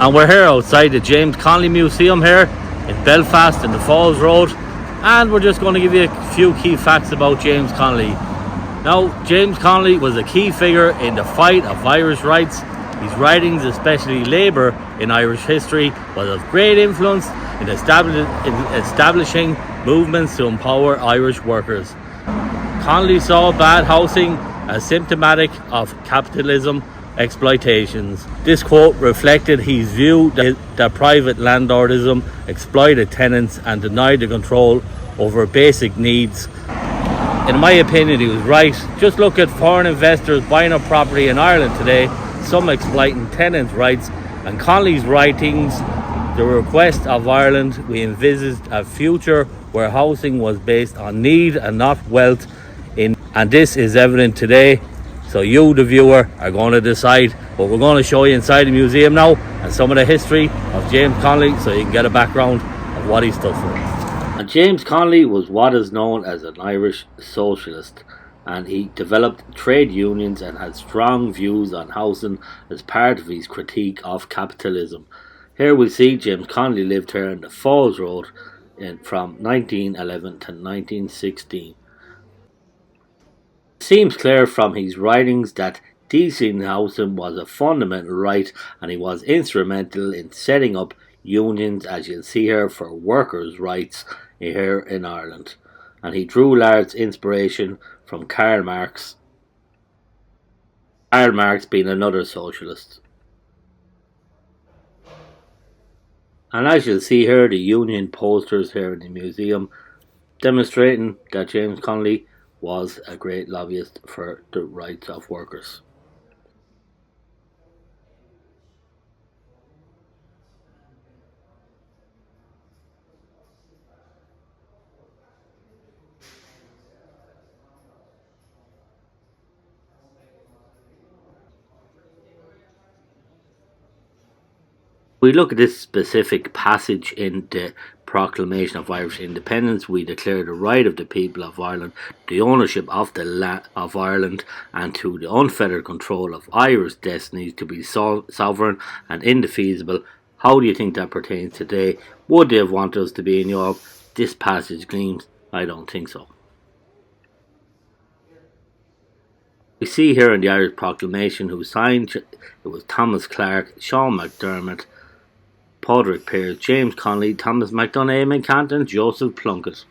And we're here outside the James Connolly Museum here in Belfast in the Falls Road, and we're just going to give you a few key facts about James Connolly. Now, James Connolly was a key figure in the fight of Irish rights. His writings, especially Labour in Irish history, was of great influence in establishing movements to empower Irish workers. Connolly saw bad housing as symptomatic of capitalism exploitations. This quote reflected his view that private landlordism exploited tenants and denied the control over basic needs. In my opinion, he was right. Just look at foreign investors buying up property in Ireland today, some exploiting tenants' rights. And Connolly's writings, the request of Ireland, we envisaged a future where housing was based on need and not wealth, and this is evident today. So you, the viewer, are going to decide. But we're going to show you inside the museum now and some of the history of James Connolly, so you can get a background of what he stood for. And James Connolly was what is known as an Irish socialist, and he developed trade unions and had strong views on housing as part of his critique of capitalism. Here we see James Connolly lived here in the Falls Road from 1911 to 1916. It seems clear from his writings that decent housing was a fundamental right, and he was instrumental in setting up unions, as you'll see here, for workers' rights here in Ireland. And he drew large inspiration from Karl Marx. Karl Marx being another socialist. And as you'll see here, the union posters here in the museum demonstrating that James Connolly was a great lobbyist for the rights of workers. We look at this specific passage in the Proclamation of Irish Independence. We declare the right of the people of Ireland, the ownership of the land of Ireland, and to the unfettered control of Irish destinies to be sovereign and indefeasible. How do you think that pertains today? Would they have wanted us to be in Europe? This passage gleams. I don't think so. We see here in the Irish Proclamation who signed it was Thomas Clarke, Sean McDermott, Padraig Pearse, James Connolly, Thomas MacDonagh, McCant and Joseph Plunkett.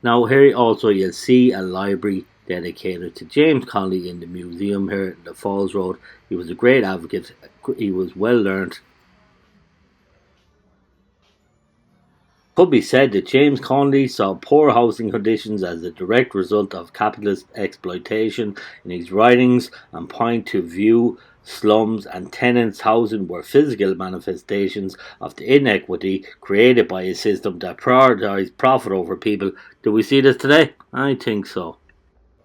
Now here also you'll see a library dedicated to James Connolly in the museum here in the Falls Road. He was a great advocate, he was well learned. It could be said that James Connolly saw poor housing conditions as a direct result of capitalist exploitation in his writings, and point to view slums and tenants' housing were physical manifestations of the inequity created by a system that prioritised profit over people. Do we see this today? I think so.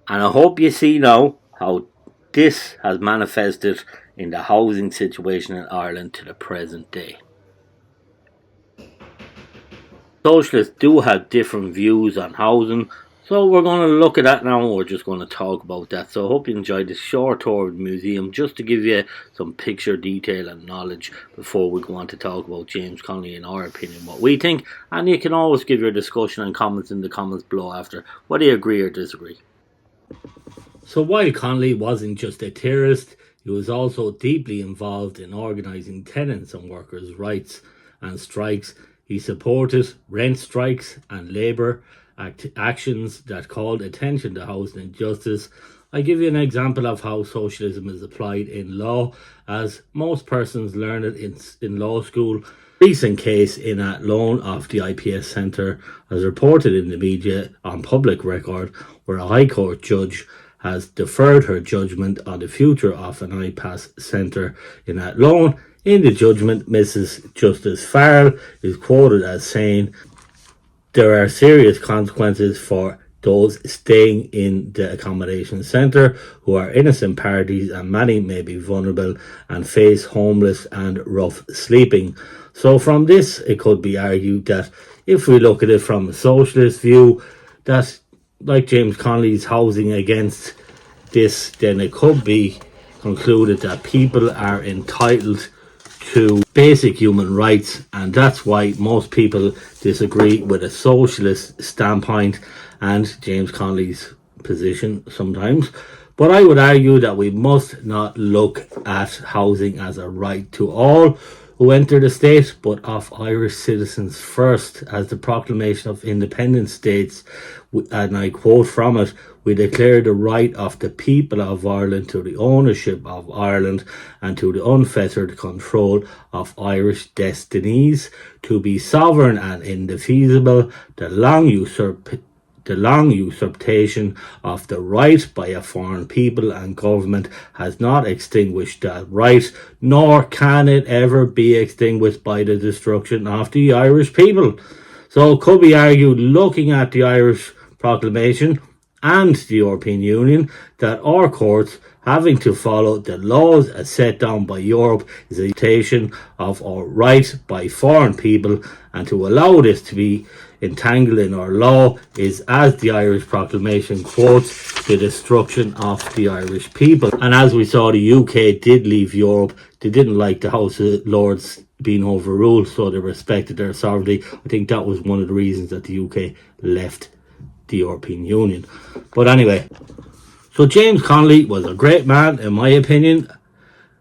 And I hope you see now how this has manifested in the housing situation in Ireland to the present day. Socialists do have different views on housing, so we're going to look at that now, and we're just going to talk about that. So I hope you enjoyed this short tour of the museum, just to give you some picture detail and knowledge before we go on to talk about James Connolly, in our opinion, what we think. And you can always give your discussion and comments in the comments below after, whether you agree or disagree. So while Connolly wasn't just a theorist, he was also deeply involved in organising tenants' and workers' rights and strikes. He supported rent strikes and labour actions that called attention to housing injustice. I give you an example of how socialism is applied in law, as most persons learn it in law school. A recent case in Athlone of the IPS Centre has reported in the media on public record, where a High Court judge has deferred her judgment on the future of an IPS Centre in Athlone. In the judgment, Mrs. Justice Farrell is quoted as saying, "There are serious consequences for those staying in the accommodation centre who are innocent parties, and many may be vulnerable and face homeless and rough sleeping." So from this, it could be argued that if we look at it from a socialist view, that like James Connolly's housing against this, then it could be concluded that people are entitled to basic human rights, and that's why most people disagree with a socialist standpoint and James Connolly's position sometimes. But I would argue that we must not look at housing as a right to all who enter the state, but of Irish citizens first. As the Proclamation of Independence states, and I quote from it, "We declare the right of the people of Ireland to the ownership of Ireland and to the unfettered control of Irish destinies, to be sovereign and indefeasible, the long usurpation of the right by a foreign people and government has not extinguished that right, nor can it ever be extinguished by the destruction of the Irish people." So it could be argued, looking at the Irish Proclamation and the European Union, that our courts, having to follow the laws as set down by Europe, is a limitation of our right by foreign people, and to allow this to be entangled in our law is, as the Irish Proclamation quotes, the destruction of the Irish people. And as we saw, the UK did leave Europe. They didn't like the House of Lords being overruled, so they respected their sovereignty. I think that was one of the reasons that the UK left the European Union. But anyway, so James Connolly was a great man, in my opinion,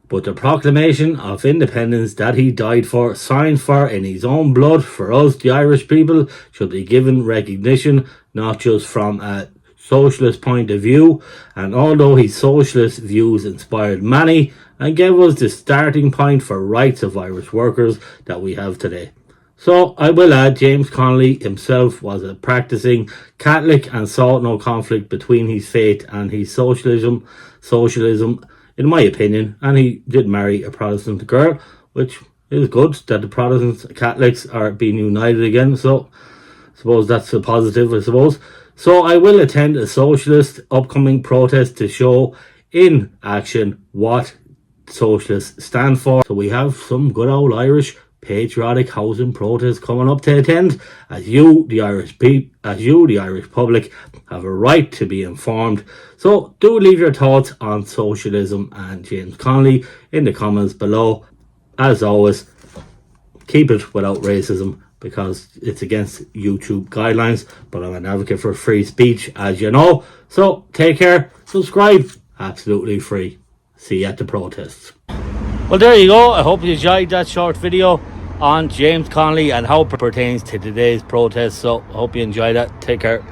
but the Proclamation of Independence that he died for, signed for in his own blood for us, the Irish people, should be given recognition, not just from a socialist point of view. And although his socialist views inspired many and gave us the starting point for rights of Irish workers that we have today. So I will add, James Connolly himself was a practicing Catholic and sought no conflict between his faith and his socialism, in my opinion, and he did marry a Protestant girl, which is good that the Protestants, Catholics are being united again. So I suppose that's a positive, I suppose. So I will attend a socialist upcoming protest to show in action what socialists stand for. So we have some good old Irish patriotic housing protests coming up to attend, as you, the Irish public, have a right to be informed. So do leave your thoughts on socialism and James Connolly in the comments below. As always, keep it without racism, because it's against YouTube guidelines, but I'm an advocate for free speech, as you know. So take care, subscribe, absolutely free. See you at the protests. Well, there you go. I hope you enjoyed that short video on James Connolly and how it pertains to today's protest. So I hope you enjoyed that. Take care.